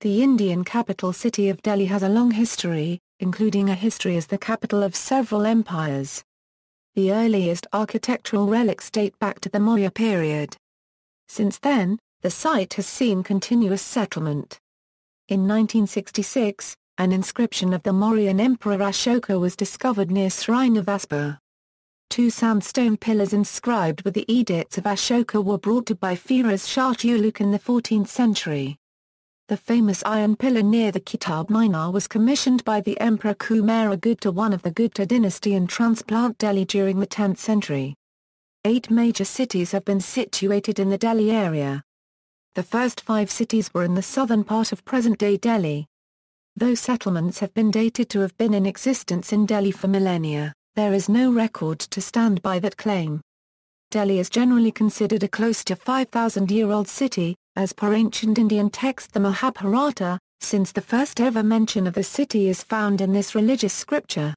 The Indian capital city of Delhi has a long history, including a history as the capital of several empires. The earliest architectural relics date back to the Maurya period. Since then, the site has seen continuous settlement. In 1966, an inscription of the Mauryan Emperor Ashoka was discovered near Srinivaspur. 2 sandstone pillars inscribed with the edicts of Ashoka were brought to by Firuz Shah Tughluq in the 14th century. The famous iron pillar near the Qutub Minar was commissioned by the Emperor Kumara Gupta I of the Gupta dynasty in transplant Delhi during the 10th century. 8 major cities have been situated in the Delhi area. The first 5 cities were in the southern part of present-day Delhi. Though settlements have been dated to have been in existence in Delhi for millennia, there is no record to stand by that claim. Delhi is generally considered a close to 5,000-year-old city, as per ancient Indian text the Mahabharata, since the first ever mention of the city is found in this religious scripture.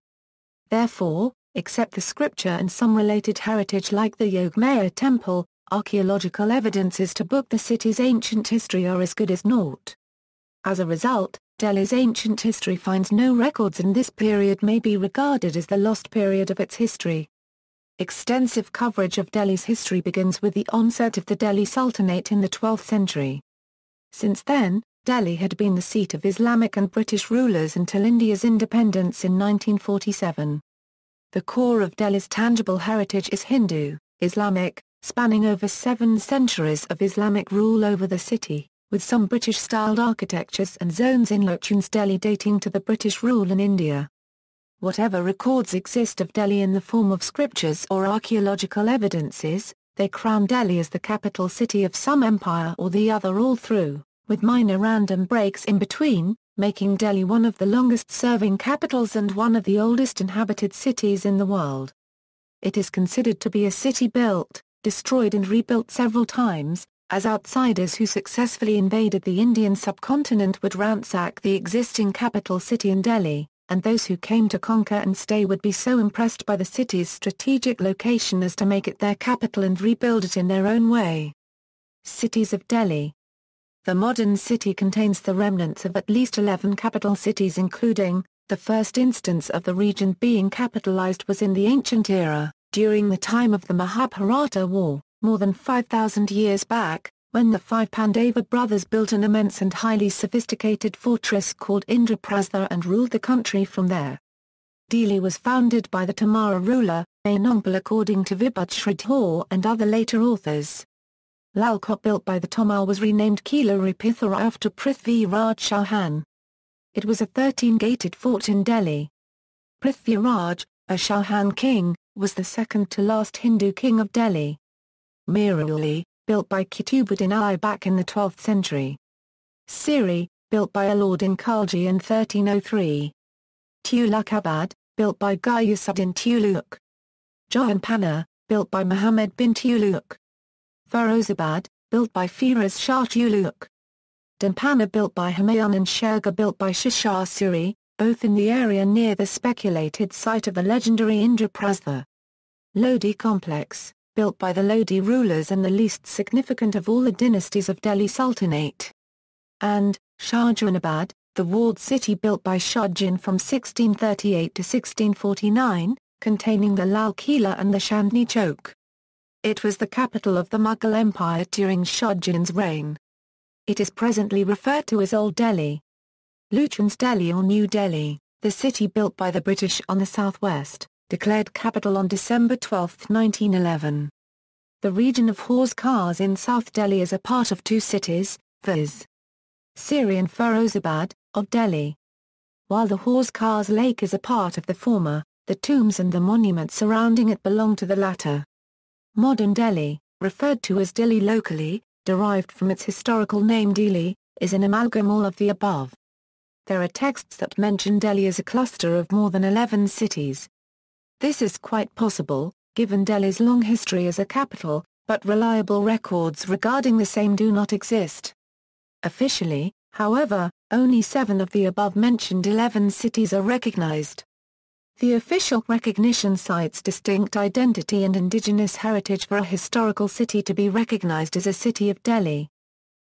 Therefore, except the scripture and some related heritage like the Yogmaya Temple, archaeological evidences to book the city's ancient history are as good as naught. As a result, Delhi's ancient history finds no records, and this period may be regarded as the lost period of its history. Extensive coverage of Delhi's history begins with the onset of the Delhi Sultanate in the 12th century. Since then, Delhi had been the seat of Islamic and British rulers until India's independence in 1947. The core of Delhi's tangible heritage is Hindu, Islamic, spanning over 7 centuries of Islamic rule over the city, with some British-styled architectures and zones in Lutyens Delhi dating to the British rule in India. Whatever records exist of Delhi in the form of scriptures or archaeological evidences, they crown Delhi as the capital city of some empire or the other all through, with minor random breaks in between, making Delhi one of the longest-serving capitals and one of the oldest inhabited cities in the world. It is considered to be a city built, destroyed and rebuilt several times, as outsiders who successfully invaded the Indian subcontinent would ransack the existing capital city in Delhi, and those who came to conquer and stay would be so impressed by the city's strategic location as to make it their capital and rebuild it in their own way. Cities of Delhi. The modern city contains the remnants of at least 11 capital cities, including, the first instance of the region being capitalized was in the ancient era, during the time of the Mahabharata War, more than 5,000 years back, when the 5 Pandava brothers built an immense and highly sophisticated fortress called Indraprastha and ruled the country from there. Delhi was founded by the Tomara ruler, Anangpal, according to Vibhuti and other later authors. Lal Kot, built by the Tomar, was renamed Kilaripithara after Prithviraj Chauhan. It was a 13-gated fort in Delhi. Prithviraj, a Chauhan king, was the second to last Hindu king of Delhi. Miruli, built by Qutb-Ud-Din I back in the 12th century. Siri, built by Alauddin Khalji in 1303. Tughlaqabad, built by Ghiyasuddin Tughluq. Jahanpana, built by Muhammad bin Tughluq. Firozabad, built by Firuz Shah Tughluq. Dhanpana, built by Humayun, and Shergar, built by Shah Suri, both in the area near the speculated site of the legendary Indraprastha. Lodi complex, built by the Lodi rulers and the least significant of all the dynasties of Delhi Sultanate. And, Shahjahanabad, the walled city built by Shahjahan from 1638 to 1649, containing the Lal Kila and the Chandni Chowk. It was the capital of the Mughal Empire during Shahjahan's reign. It is presently referred to as Old Delhi. Lutyens Delhi or New Delhi, the city built by the British on the southwest, declared capital on December 12, 1911. The region of Horse Cars in South Delhi is a part of 2 cities, viz. Siri and Firozabad, of Delhi. While the Horse Cars Lake is a part of the former, the tombs and the monuments surrounding it belong to the latter. Modern Delhi, referred to as Dili locally, derived from its historical name Dili, is an amalgam all of the above. There are texts that mention Delhi as a cluster of more than 11 cities. This is quite possible, given Delhi's long history as a capital, but reliable records regarding the same do not exist. Officially, however, only 7 of the above-mentioned 11 cities are recognized. The official recognition cites distinct identity and indigenous heritage for a historical city to be recognized as a city of Delhi.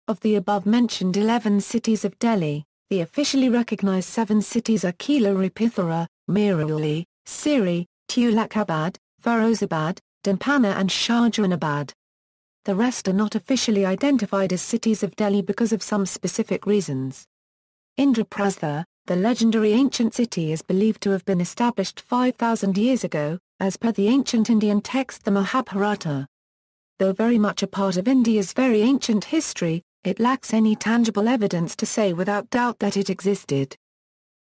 Of the above-mentioned 11 cities of Delhi, the officially recognized 7 cities are Kilaripithura, Miruli, Siri, Tulakabad, Firozabad, Dampana and Shahjahanabad. The rest are not officially identified as cities of Delhi because of some specific reasons. Indraprastha, the legendary ancient city, is believed to have been established 5,000 years ago, as per the ancient Indian text the Mahabharata. Though very much a part of India's very ancient history, it lacks any tangible evidence to say without doubt that it existed.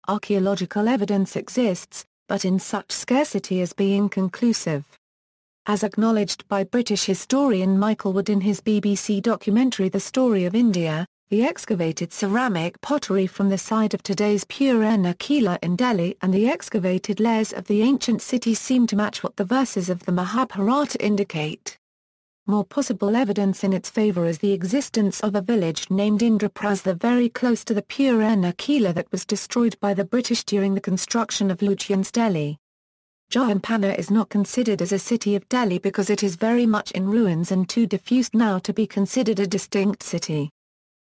Archaeological evidence exists, but in such scarcity as being inconclusive. As acknowledged by British historian Michael Wood in his BBC documentary The Story of India, the excavated ceramic pottery from the site of today's Purana Qila in Delhi and the excavated layers of the ancient city seem to match what the verses of the Mahabharata indicate. More possible evidence in its favour is the existence of a village named Indraprastha very close to the Purana Qila that was destroyed by the British during the construction of Lutyens Delhi. Jahanpana is not considered as a city of Delhi because it is very much in ruins and too diffused now to be considered a distinct city.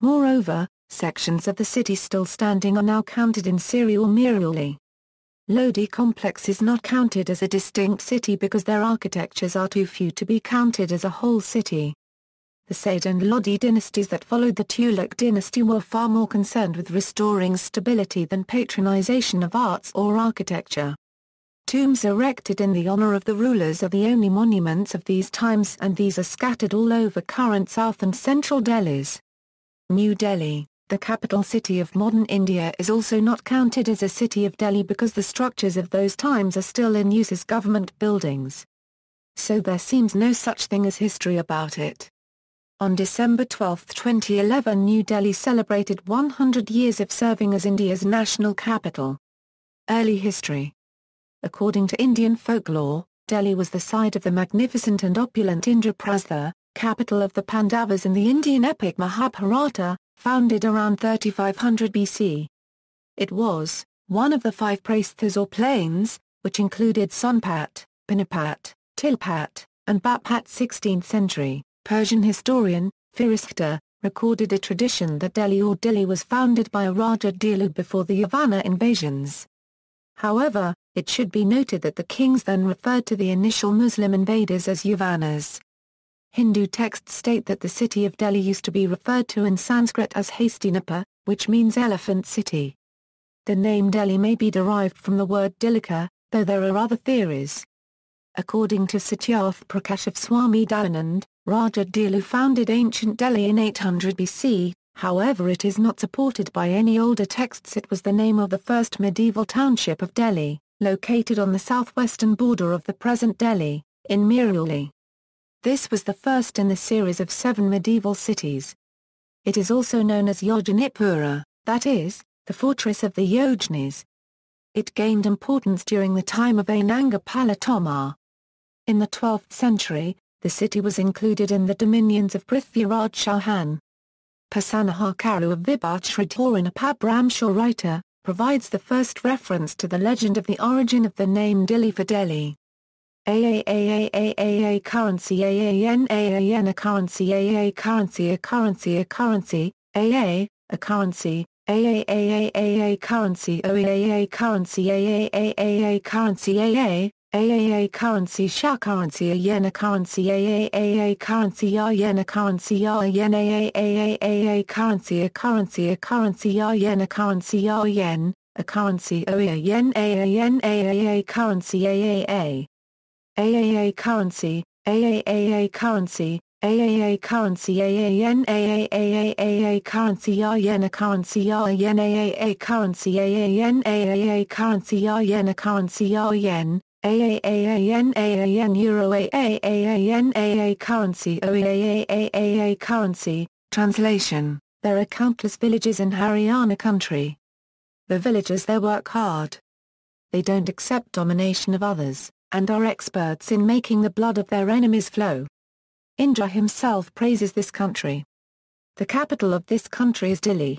Moreover, sections of the city still standing are now counted in Siri or Miruli. Lodi complex is not counted as a distinct city because their architectures are too few to be counted as a whole city. The Said and Lodi dynasties that followed the Tughlaq dynasty were far more concerned with restoring stability than patronization of arts or architecture. Tombs erected in the honor of the rulers are the only monuments of these times, and these are scattered all over current South and Central Delhis. New Delhi, the capital city of modern India, is also not counted as a city of Delhi because the structures of those times are still in use as government buildings. So there seems no such thing as history about it. On December 12, 2011, New Delhi celebrated 100 years of serving as India's national capital. Early history. According to Indian folklore, Delhi was the site of the magnificent and opulent Indraprastha, capital of the Pandavas in the Indian epic Mahabharata, founded around 3500 BC. It was one of the 5 prasthas or plains, which included Sonpat, Panipat, Tilpat, and Bapat. 16th century Persian historian, Firuz Shah, recorded a tradition that Delhi or Dili was founded by a Raja Dilu before the Yavana invasions. However, it should be noted that the kings then referred to the initial Muslim invaders as Yavanas. Hindu texts state that the city of Delhi used to be referred to in Sanskrit as Hastinapur, which means elephant city. The name Delhi may be derived from the word Dilika, though there are other theories. According to Satyarth Prakash of Swami Dayanand, Raja Dilu founded ancient Delhi in 800 BC, however it is not supported by any older texts. It was the name of the first medieval township of Delhi, located on the southwestern border of the present Delhi, in Miruli. This was the first in the series of 7 medieval cities. It is also known as Yogyanipura, that is, the fortress of the Yojnis. It gained importance during the time of Anangapala Tomar. In the 12th century, the city was included in the dominions of Prithviraj Chauhan. Pasanahakaru of Vibhashridharanapabramshah writer, provides the first reference to the legend of the origin of the name Dili for Delhi. AAAAAAA currency AAN a currency AA currency a currency a currency AA a currency AAAAAA currency OEAA currency AAAAA currency AA AAA currency SHA currency a yen a currency AAAA currency R yen a currency R yen AAAAA currency a currency R yen a currency R yen a currency OEA yen AAA currency AAA AAA currency, AAAA currency, AAA currency AAN AAAAA currency R yen a currency R yen AAA currency AAN AAA currency R yen a currency R yen, AAAAN AAN Euro AAAAN AA currency OEAAAA currency. Translation: There are countless villages in Haryana country. The villagers there work hard. They don't accept domination of others, and are experts in making the blood of their enemies flow. Indra himself praises this country. The capital of this country is Delhi.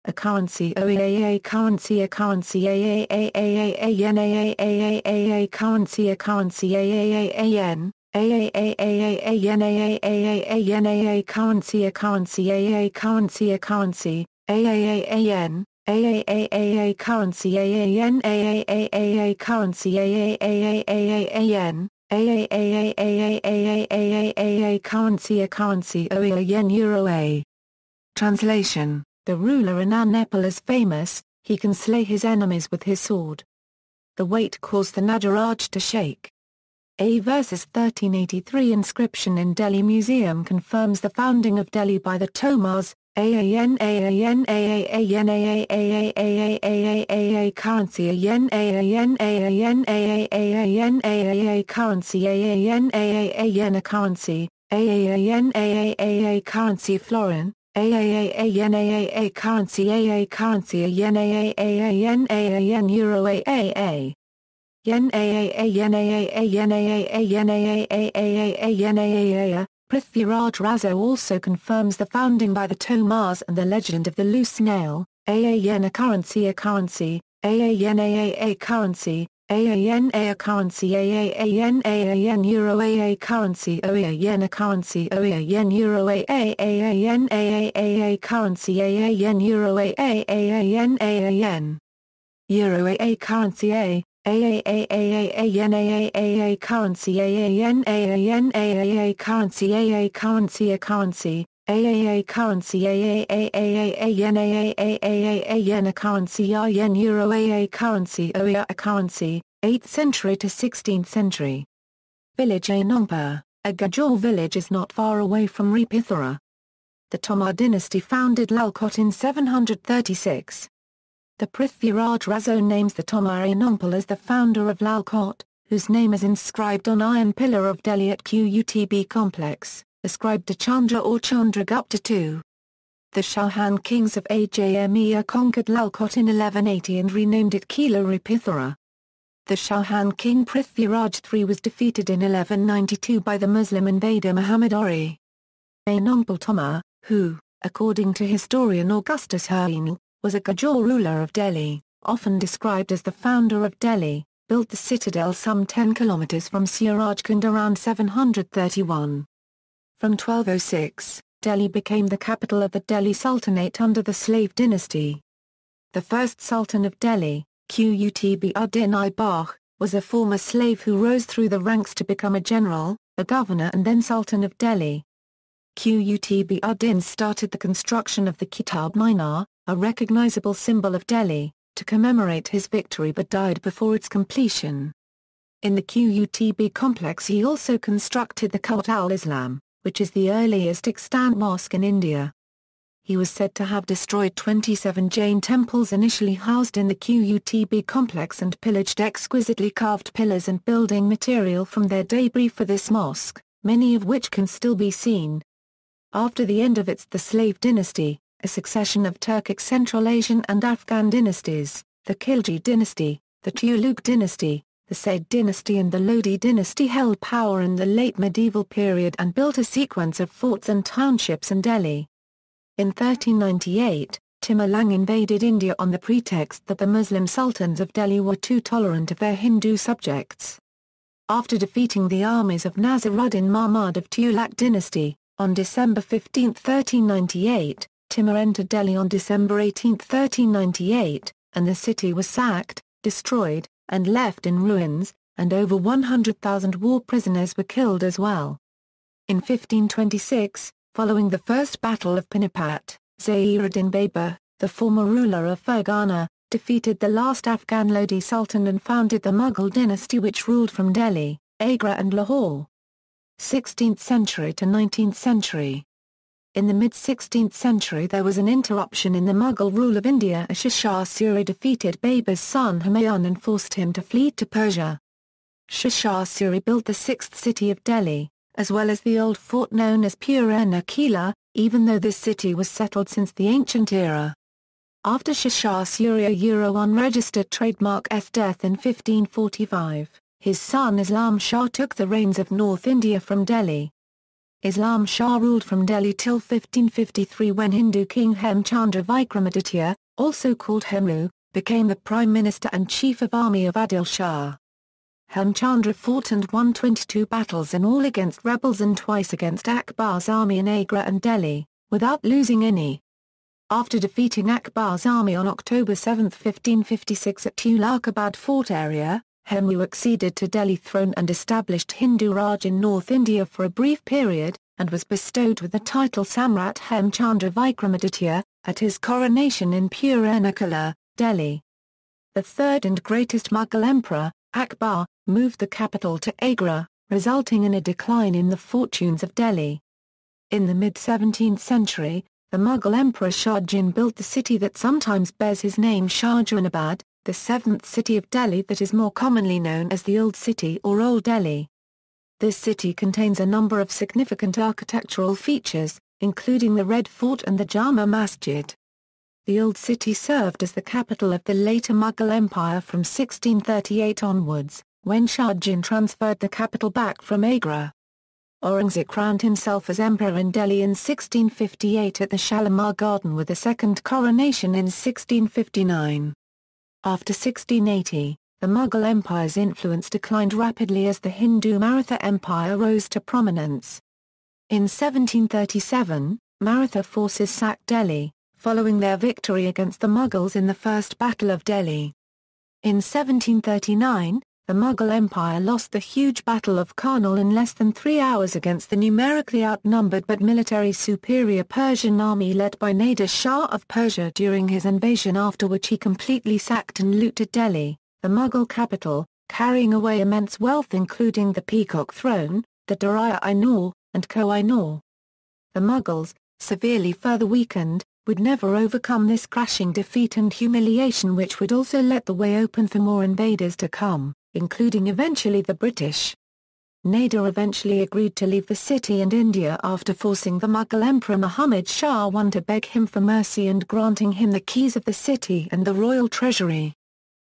A currency OEAA currency a currency AAAAAN AAAAA currency a currency AAAAN AAAAAN currency a currency AA currency a currency AAAAN AAAAA currency AAN AAAAA currency AAAAAAN AAAAAAAAA currency a currency OEA yen euro A. Translation: the ruler in An Nepal is famous, he can slay his enemies with his sword. The weight caused the Nagaraj to shake. A versus 1383 inscription in Delhi Museum confirms the founding of Delhi by the Tomars. AAN AAN AAAN AAAAAAAA currency AAN AAN AAN AAAAN AAA currency AAN AAAN a currency AAAN AAAA currency florin AAAAN AAA currency AA currency AAN AAAAN AAN euro AAA yen AAA yen AAA yen AAA yen AAA yen AAA. Prithviraj Razo also confirms the founding by the Tomars and the legend of the loose snail. AA yen a currency AA yen AAA currency AAN A currency AAA yen euro AA currency OEA yen a currency OEA yen euro AA yen AAA currency AA yen euro AA yen euro AA currency A. AAAAA yen AAA currency AAN AAN AAA currency AA currency a currency AAA currency AAAAA yen AAAAA yen a currency A yen euro AA currency OEA a currency 8th century to 16th century. Village Anongpur, a Gajor village is not far away from Repithura. The Tomar dynasty founded Lalkot in 736. The Prithviraj Razo names the Tomar Anongpur as the founder of Lalkot, whose name is inscribed on iron pillar of Delhi at Qutb complex, ascribed to Chandra or Chandragupta II. The Chauhan kings of Ajmer conquered Lalkot in 1180 and renamed it Kila Repithura. The Chauhan king Prithviraj III was defeated in 1192 by the Muslim invader Muhammad Ori. Anongpur Tomar, who, according to historian Augustus Hernal, was a Gajor ruler of Delhi, often described as the founder of Delhi, built the citadel some 10 kilometers from Surajkund around 731. From 1206, Delhi became the capital of the Delhi Sultanate under the slave dynasty. The first Sultan of Delhi, Qutb-Ud-Din I Bakh, was a former slave who rose through the ranks to become a general, a governor and then Sultan of Delhi. Qutb-Ud-Din started the construction of the Qutub Minar, a recognizable symbol of Delhi, to commemorate his victory but died before its completion. In the Qutb complex he also constructed the Qut al-Islam, which is the earliest extant mosque in India. He was said to have destroyed 27 Jain temples initially housed in the Qutb complex and pillaged exquisitely carved pillars and building material from their debris for this mosque, many of which can still be seen. After the end of the slave dynasty, a succession of Turkic Central Asian and Afghan dynasties, the Khilji dynasty, the Tughluq dynasty, the Said dynasty and the Lodi dynasty held power in the late medieval period and built a sequence of forts and townships in Delhi. In 1398, Timur-Lenk invaded India on the pretext that the Muslim sultans of Delhi were too tolerant of their Hindu subjects. After defeating the armies of Nasiruddin Mahmud of Tughlaq dynasty, on December 15, 1398, Timur entered Delhi on December 18, 1398, and the city was sacked, destroyed, and left in ruins, and over 100,000 war prisoners were killed as well. In 1526, following the First Battle of Panipat, Zahiruddin Babur, the former ruler of Fergana, defeated the last Afghan Lodi Sultan and founded the Mughal dynasty which ruled from Delhi, Agra and Lahore. 16th century to 19th century. In the mid-16th century there was an interruption in the Mughal rule of India as Shah Suri defeated Babur's son Humayun and forced him to flee to Persia. Shah Suri built the sixth city of Delhi, as well as the old fort known as Purana Qila, even though this city was settled since the ancient era. After Shah Suri unregistered trademark's death in 1545, his son Islam Shah took the reins of North India from Delhi. Islam Shah ruled from Delhi till 1553 when Hindu king Hemchandra Vikramaditya, also called Hemu, became the prime minister and chief of army of Adil Shah. Hemchandra fought and won 22 battles in all against rebels and twice against Akbar's army in Agra and Delhi, without losing any. After defeating Akbar's army on October 7, 1556 at Tulakabad fort area, Hemu acceded to Delhi throne and established Hindu Raj in North India for a brief period, and was bestowed with the title Samrat Hemchandra Vikramaditya, at his coronation in Puranikala, Delhi. The third and greatest Mughal emperor, Akbar, moved the capital to Agra, resulting in a decline in the fortunes of Delhi. In the mid-17th century, the Mughal Emperor Shah Jahan built the city that sometimes bears his name, Shahjahanabad, the seventh city of Delhi that is more commonly known as the Old City or Old Delhi. This city contains a number of significant architectural features, including the Red Fort and the Jama Masjid. The Old City served as the capital of the later Mughal Empire from 1638 onwards, when Shah Jahan transferred the capital back from Agra. Aurangzeb crowned himself as emperor in Delhi in 1658 at the Shalimar Garden with a second coronation in 1659. After 1680, the Mughal Empire's influence declined rapidly as the Hindu Maratha Empire rose to prominence. In 1737, Maratha forces sacked Delhi, following their victory against the Mughals in the First Battle of Delhi. In 1739, the Mughal Empire lost the huge Battle of Karnal in less than 3 hours against the numerically outnumbered but military superior Persian army led by Nader Shah of Persia during his invasion, after which he completely sacked and looted Delhi, the Mughal capital, carrying away immense wealth including the Peacock Throne, the Darya-i-Noor, and Koh-i-Noor. The Mughals, severely further weakened, would never overcome this crashing defeat and humiliation, which would also let the way open for more invaders to come, including eventually the British. Nader eventually agreed to leave the city and India after forcing the Mughal Emperor Muhammad Shah I to beg him for mercy and granting him the keys of the city and the royal treasury.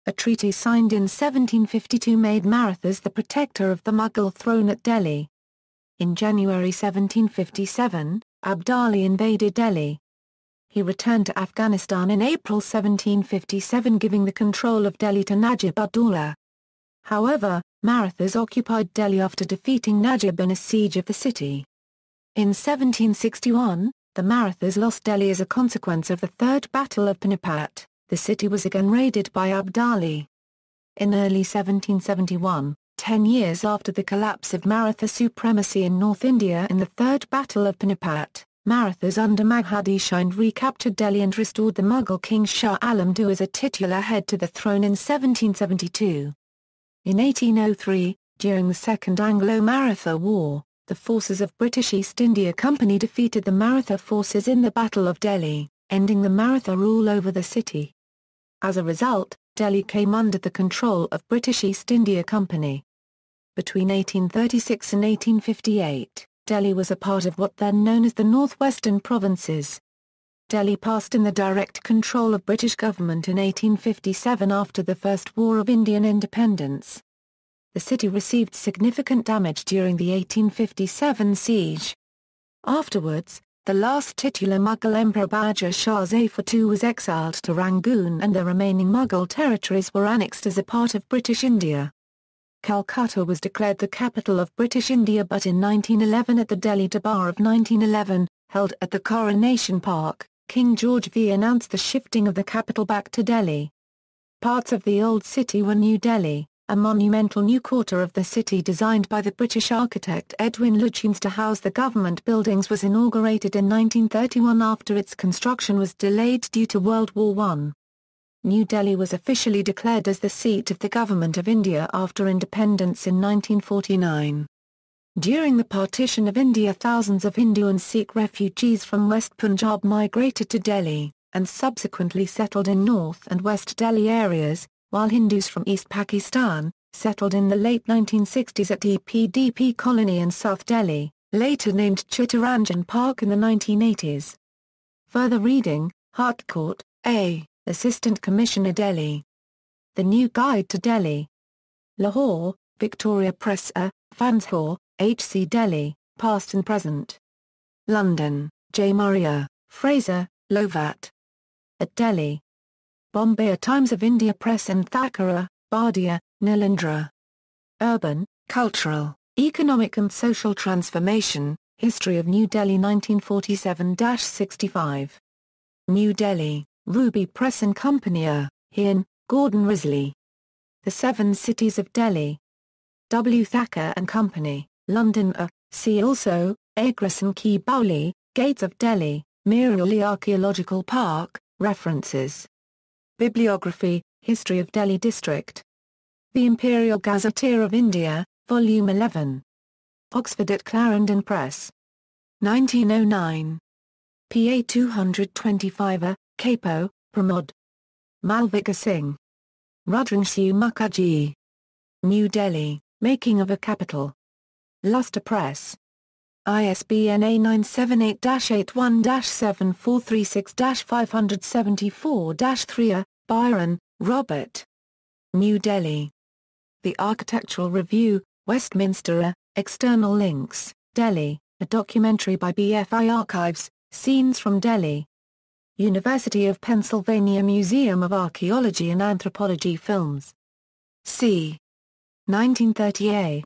A treaty signed in 1752 made Marathas the protector of the Mughal throne at Delhi. In January 1757, Abdali invaded Delhi. He returned to Afghanistan in April 1757, giving the control of Delhi to Najib-ud-Dawla. However, Marathas occupied Delhi after defeating Najib in a siege of the city. In 1761, the Marathas lost Delhi as a consequence of the Third Battle of Panipat. The city was again raided by Abdali. In early 1771, 10 years after the collapse of Maratha supremacy in North India in the Third Battle of Panipat, Marathas under Maghadi Shinde recaptured Delhi and restored the Mughal king Shah Alam II as a titular head to the throne in 1772. In 1803, during the Second Anglo-Maratha War, the forces of British East India Company defeated the Maratha forces in the Battle of Delhi, ending the Maratha rule over the city. As a result, Delhi came under the control of British East India Company. Between 1836 and 1858, Delhi was a part of what then known as the Northwestern Provinces. Delhi passed in the direct control of British government in 1857 after the First War of Indian Independence. The city received significant damage during the 1857 siege. Afterwards, the last titular Mughal Emperor Bahadur Shah Zafar II was exiled to Rangoon and the remaining Mughal territories were annexed as a part of British India. Calcutta was declared the capital of British India, but in 1911 at the Delhi Darbar of 1911, held at the Coronation Park, King George V announced the shifting of the capital back to Delhi. Parts of the old city were New Delhi, a monumental new quarter of the city designed by the British architect Edwin Lutyens to house the government buildings, was inaugurated in 1931 after its construction was delayed due to World War I. New Delhi was officially declared as the seat of the Government of India after independence in 1949. During the partition of India, thousands of Hindu and Sikh refugees from West Punjab migrated to Delhi, and subsequently settled in North and West Delhi areas, while Hindus from East Pakistan, settled in the late 1960s at EPDP colony in South Delhi, later named Chittaranjan Park in the 1980s. Further reading, Hartcourt, A., Assistant Commissioner Delhi. The New Guide to Delhi. Lahore, Victoria Press. Fanshawe, H.C. Delhi, Past and Present. London, J. Murray, Fraser, Lovat. At Delhi. Bombay Times of India Press and Thakura, Bardia, Nilendra. Urban, Cultural, Economic and Social Transformation, History of New Delhi 1947-65. New Delhi, Ruby Press and Company, Hearn, Gordon Risley. The Seven Cities of Delhi. W. Thacker and Company, London. See also, Agrasan Ki Bauli, Gates of Delhi, Mirali Archaeological Park, references. Bibliography, History of Delhi District. The Imperial Gazetteer of India, Volume 11. Oxford at Clarendon Press. 1909. PA 225, Capo, Pramod. Malvika Singh. Rudransu Mukherjee. New Delhi, Making of a Capital. Lustre Press. ISBN A978-81-7436-574-3. Byron, Robert. New Delhi. The Architectural Review, Westminster. External links, Delhi, a documentary by BFI Archives, Scenes from Delhi. University of Pennsylvania Museum of Archaeology and Anthropology Films. C. 1930A.